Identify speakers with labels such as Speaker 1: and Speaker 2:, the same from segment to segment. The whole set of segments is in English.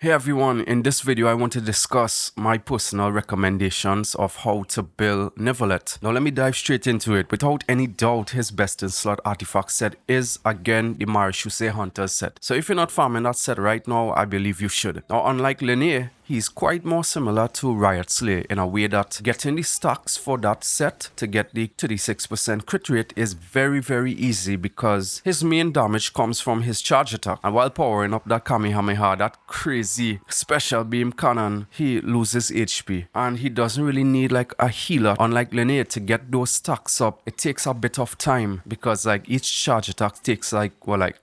Speaker 1: Hey everyone, in this video I want to discuss my personal recommendations of how to build Neuvillette. Now let me dive straight into it. Without any doubt, his best in slot artifact set is again the Marachausse Hunter set. So if you're not farming that set right now, I believe you should. Now unlike Linear, he's quite more similar to Riot Slayer in a way that getting the stacks for that set to get the 36% crit rate is very easy because his main damage comes from his charge attack, and while powering up that Kamehameha, that crazy special beam cannon, he loses HP and he doesn't really need like a healer. Unlike Linear, to get those stacks up, it takes a bit of time because like each charge attack takes like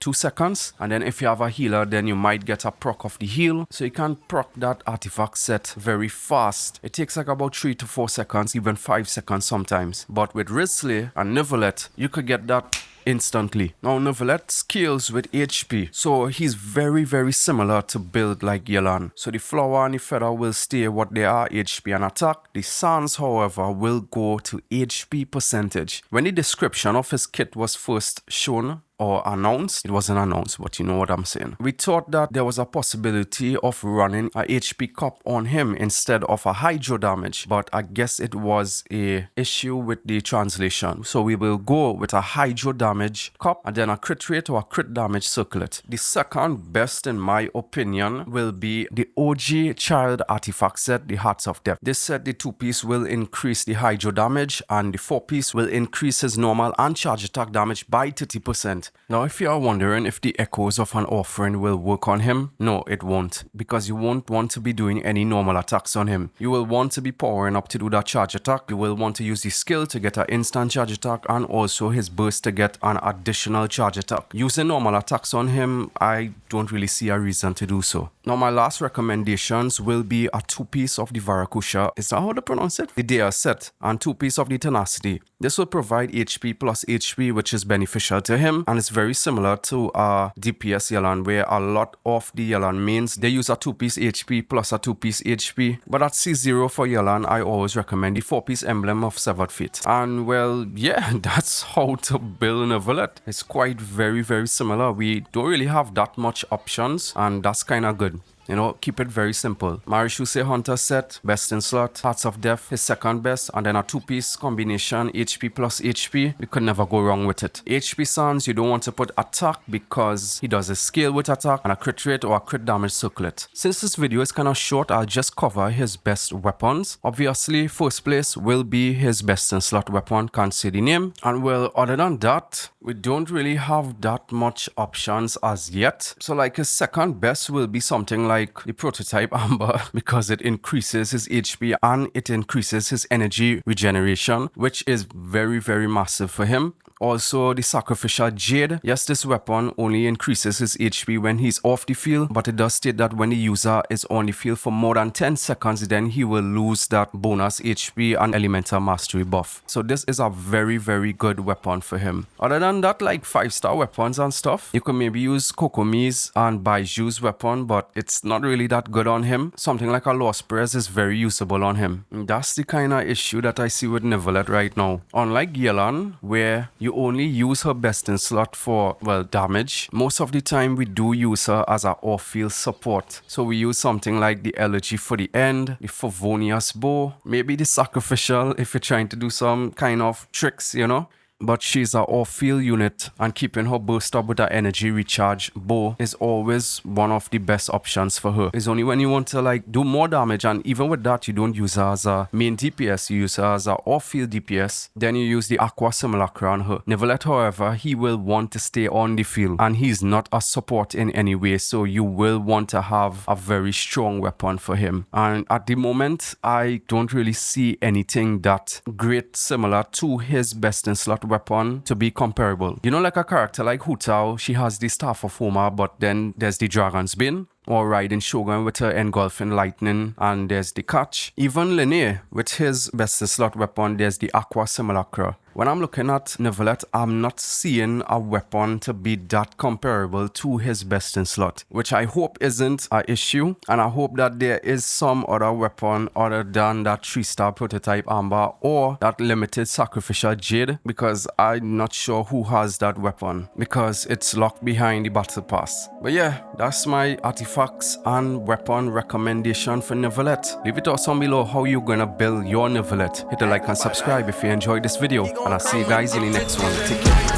Speaker 1: 2 seconds, and then if you have a healer then you might get a proc of the heal, so you can proc that artifact set very fast. It takes like about 3 to 4 seconds, even 5 seconds sometimes. But with Ridsley and Neuvillette, you could get that instantly. Now Neuvillette scales with HP, so he's very similar to build like Yelan. So the flower and the feather will stay what they are, HP and attack. The sands, however, will go to HP percentage. When the description of his kit was first shown or announced, it wasn't announced, but you know what I'm saying. We thought that there was a possibility of running a HP cup on him instead of a hydro damage, but I guess it was a issue with the translation. So we will go with a hydro damage cup and then a crit rate or a crit damage circlet. The second best in my opinion will be the OG child artifact set, the Hearts of Death. This set, the 2-piece will increase the hydro damage and the 4-piece will increase his normal and charge attack damage by 30%. Now, if you are wondering if the echoes of an offering will work on him, no, it won't, because you won't want to be doing any normal attacks on him. You will want to be powering up to do that charge attack. You will want to use the skill to get an instant charge attack and also his burst to get an additional charge attack. Using normal attacks on him, I don't really see a reason to do so. Now, my last recommendations will be a 2-piece of the Marachausse, is that how to pronounce it? The B.I.S set, and 2-piece of the Tenacity. This will provide HP plus HP, which is beneficial to him, and it's very similar to DPS Yelan, where a lot of the Yelan mains, they use a 2-piece HP plus a 2-piece HP. But at C0 for Yelan, I always recommend the 4-piece emblem of Severed Fate. And well, yeah, that's how to build Neuvillette. It's quite very similar. We don't really have that much options, and that's kind of good. You know, keep it very simple. Marachausse Hunter set, best in slot. Hearts of Death, his second best. And then a 2-piece combination, HP plus HP. You could never go wrong with it. HP Sans, you don't want to put attack because he does a scale with attack and a crit rate or a crit damage circlet. Since this video is kind of short, I'll just cover his best weapons. Obviously, first place will be his best in slot weapon. Can't say the name. And well, other than that, we don't really have that much options as yet. So like his second best will be something like the prototype Amber, because it increases his HP and it increases his energy regeneration, which is very massive for him. Also, the Sacrificial Jade. Yes, this weapon only increases his HP when he's off the field, but it does state that when the user is on the field for more than 10 seconds, then he will lose that bonus HP and Elemental Mastery buff. So this is a very good weapon for him. Other than that, like 5-star weapons and stuff, you can maybe use Kokomi's and Baizhu's weapon, but it's not really that good on him. Something like a Lost Press is very usable on him. And that's the kind of issue that I see with Neuvillette right now. Unlike Yelan, where you only use her best in slot for, well, damage. Most of the time we do use her as an off-field support. So we use something like the Elegy for the End, the Favonius Bow, maybe the Sacrificial if you're trying to do some kind of tricks, you know. But she's an off-field unit, and keeping her burst up with her energy recharge bow is always one of the best options for her. It's only when you want to like do more damage, and even with that you don't use her as a main DPS, you use her as an off-field DPS, then you use the Aqua Simulacra on her. Neuvillette, however, he will want to stay on the field, and he's not a support in any way, so you will want to have a very strong weapon for him. And at the moment, I don't really see anything that great similar to his best in slot weapon to be comparable. You know, like a character like Hu Tao, she has the Staff of Homer, but then there's the Dragon's Bane, or Riding Shogun with her Engulfing Lightning, and there's the Catch. Even Linear, with his best in slot weapon, there's the Aqua Simulacra. when I'm looking at Neuvillette, I'm not seeing a weapon to be that comparable to his best in slot, which I hope isn't an issue, and I hope that there is some other weapon other than that 3-star prototype Amber or that limited Sacrificial Jade, because I'm not sure who has that weapon because it's locked behind the battle pass. But yeah, that's my artifacts and weapon recommendation for Neuvillette. Leave it also below how you're gonna build your Neuvillette. Hit the like and subscribe if you enjoyed this video, and I'll see you guys in the next one. Take care.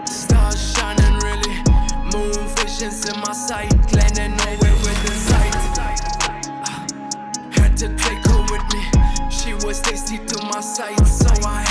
Speaker 2: Stars shining really, moon visions in my sight, landing nowhere with the sight. Had to take her with me, she was tasty to my sight, so I